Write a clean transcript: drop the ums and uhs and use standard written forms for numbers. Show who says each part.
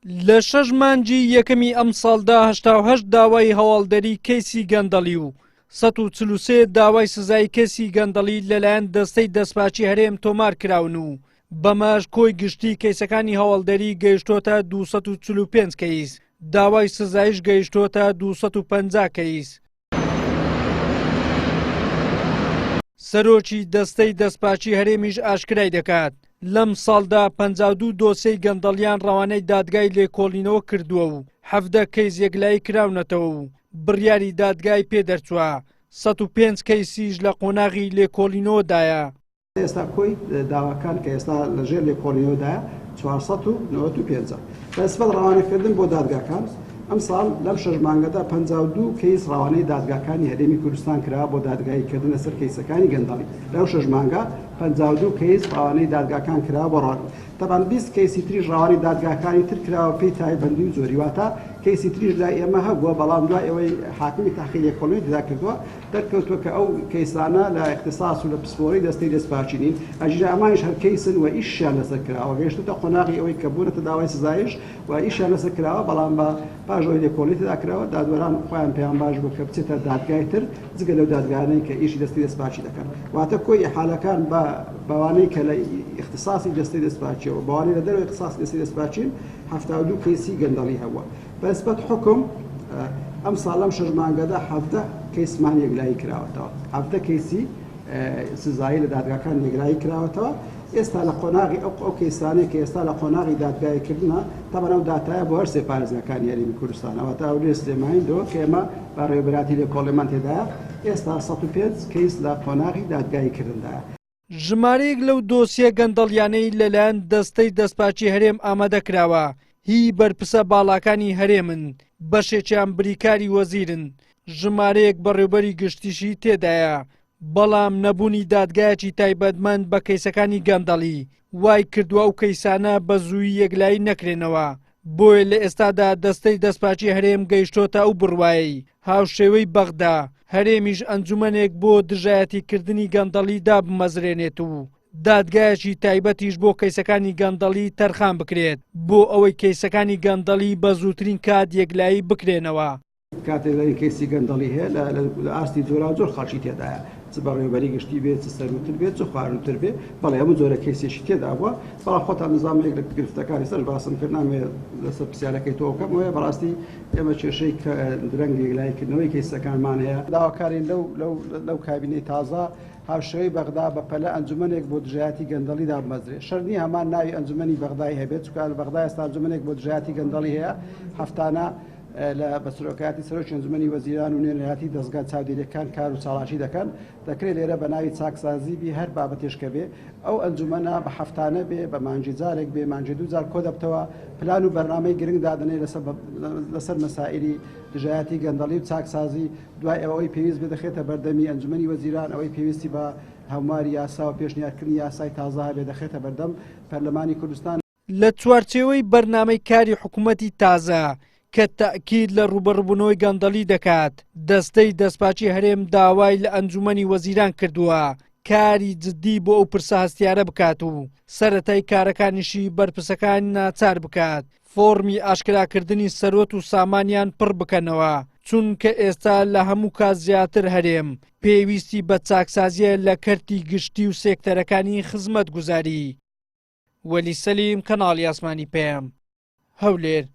Speaker 1: لە 6 مانگی یەکەمی ئەم ساڵدا 88 داوای هەواڵدەری کەیسی گەندەڵی و 143 داوای سزای کەسی گەندەڵی لەلایەن دەستەی دەستپاچی هەرێم تۆمار کراون و بەمەش کۆی گشتی کەیسەکانی هەواڵدەری گەیشتۆتە 245 کەیس، داوای سزایش گەیشتۆتە 250 کەیس. سەرۆکی دەستەی دەستپاچی هەرێمیش ئاشکرای دەکات لەم ساڵدا 52 دۆسەی گەندەڵیان ڕەوانەی دادگای لێکۆڵینەوە کردووە و 17 کەیس یەکلایی کراونەتەوە و بڕیاری دادگای پێدەرچووە. 105 کەیسیش لە قۆناغی لێکۆڵینەوەدایە.
Speaker 2: ئێستا کۆی داواکان کە ئێستا لەژێر لێکۆڵینەوەدایە 495 بەسبەت ڕەوانەکردن بۆ دادگاکان ئەم ساڵ لەم 6 مانگەدا 52 کەیس ڕەوانەی دادگاکانی هەرێمی کوردستان کرا بۆ دادگاییکردن لەسەر کەیسەکانی گەندەڵی. لەو 6 مانگە 52 کەیس ڕەوانەی دادگاکان کرا بۆ ڕۆژ. تەبەن 20 کەیسی تریش ڕەوانەی دادگاکانی تر کراوە پێی تایبەندی و زۆری، واتە کەیسی تریش لای ئێمە هەبووە، بەڵام دوای ئەوەی حاکمی تاقیی لێکۆڵینەوەی تدا کردووە دەرکەوتووە کە ئەو کەیسانە لە اختصاص و لە پسپۆڕی دەستەی دەستپاچی نین، ئەجا ئەمانیش هەر کەیسن و ئیشیان لەسەر کراوە، گەیشتوتە قۆناغی ئەوەی کە بوونەتە داوای سزایش و ئیشیان لەسەر کراوە، بەڵام بە پاش ئەوەی لێکۆڵینەوەی تدا کراوە دادوەران خۆیان پێیان باش بوو کە بچێتە دادگای تر جگە لەو دادگانەی کە ئیشی دەستی دەستپاچی دەکەن. واتە کۆی ئیحالەکان بەوانەی کە لە اختصاصی دەستەی دەستپاچیەوە بەوانەی لە دەرەوەی اختصاصی دەستەی دەستپاچین 72 کەیسی گەندەڵی هەبووە. بەسبەت حکم ئەم ساڵ لەم 6 مانگەدا 17 کەیسمان یەکلایی کراوەتەوە، 17 کەیسی سزایی لە دادگاکان یەکلایی کراوەتەوە. ئێستا لە قۆناغی ئەو کەیسانەی کە ئێستا لە قۆناغی دادگاییکردنە تەمەن ئەو داتایە بۆ هەر سێ پارێزگاکانی هەرێمی کوردستانەوە تا ئەو لێ سلێمانیەوە کە ئێمە بە ڕێوەبەراتی لێکۆڵینەوەمان تێدایە. ئێستا 105 کەیس لە قۆناغی دادگاییکردندایە.
Speaker 1: ژمارەیەک لەو دۆسیە گەندەڵیانەی لەلایەن دەستەی دەستپاچی هەرێم ئامادەکراوە هی بەرپرسە باڵاکانی هەرێمن، بەشێکیان بریکاری وەزیرن، ژمارەیەک بەڕێوەبەری گشتیشی تێدایە، بەڵام نەبوونی دادگایەکی تایبەتمەند بە کەیسەکانی گەندەڵی وای کردووە ئەو کەیسانە بە زووی یەکلایی نەکرێنەوە. بۆیە لە ئێستادا دەستەی دەستپاچی هەرێم گەیشتۆتە ئەو بڕوایی هاوشێوەی بەغدا هەرێمیش ئەنجومەنێک بۆ دژایەتیکردنی گەندەڵی دابمەزرێنێت و دادگایەکی تایبەتیش بۆ کەیسەکانی گەندەڵی تەرخان بکرێت بۆ ئەوەی کەیسەکانی گەندەڵی بە زووترین کات یەکلایی بکرێنەوە.
Speaker 2: کاتێک لە کەیسی گەندەڵی هەیە لە ئاستی جۆرا زۆر خەڵکی تێدایە، چ بە ڕێوەبەری گشتی بێت، چ سەروتر بێت، چ خواردنتر بێت، بەڵێ هەموو جۆرە کەیسێکی تێدا بووە. بەڵام خۆتان نظامێک لە گرفتەکانی سەر باسم کرد نامێ لەسەر پرسیارەکەی تۆ بکەم، وێ بەڕاستی ئێمە کێشەی درەنگ یەکلاییکردنەوەی کەیسەکانمان هەیە. داواکارین لەو کابینەی تازە هاوشێوەی بەغدا بە پەلە ئەنجومەنێک بۆ دژایەتی گەندەڵی دابمەزرێت. شەرنی هەمان ناوی ئەنجومەنی بەغدای هەبێت، چونکە لە بەغدا ئێستا ئەنجومەنێک بۆ دژایەتی گەندەڵی هەیە، هەفتانە لە بەسەرۆکاتی سەرۆکی ئەنجومەنی وەزیران و نوێنەراتی دەستگا چاودێریەکان کار و چاڵاشی دەکەن. دەکرێت لێرە بە ناوی چاکسازی بی هەر بابەتێشکە بێ ئەو ئەنجومەنە بە هەفتانە بێ، بە مانگی جارێک بێ، مانگی 2 جار کۆ دەبتەوە، پلان و بەرنامەی گرنگ دادنێ لەسەر مەسائلی دژایەتی گەندەڵی و چاکسازی. دوای ئەوەی پێویست بێ دەخێتە بەردەمی ئەنجومەنی وەزیران، ئەوەی پێویستی بە هەمواری یاسا و پێشنیارکردنی یاسای تازە هەبێ دەخێتە بەردەم پەرلەمانی کوردستان.
Speaker 1: لە چوارچێوەی بەرنامەی کاری حکوومەتی تازە کە تەئکید لە ڕوبەڕبوونەوەی گەندەڵی دەکات، دەستەی دەستپاچی هەرێم داوای لە ئەنجومەنی وەزیران کردووە کاری جددی بۆ ئەو پرسە هەستیارە بکات و سەرەتای کارەکانیشی بەرپرسەکان ناچار بکات، فۆرمی ئاشکراکردنی سەرۆت و سامانیان پڕ بکەنەوە، چونکە ئێستا لە هەموو کات زیاتر هەرێم پێویستی بە چاکسازیە لە کەرتی گشتی و سێکتەرەکانی خزمەتگوزاری. وەلی سەلیم، کەناڵی ئاسمانی پێم، هەولێر.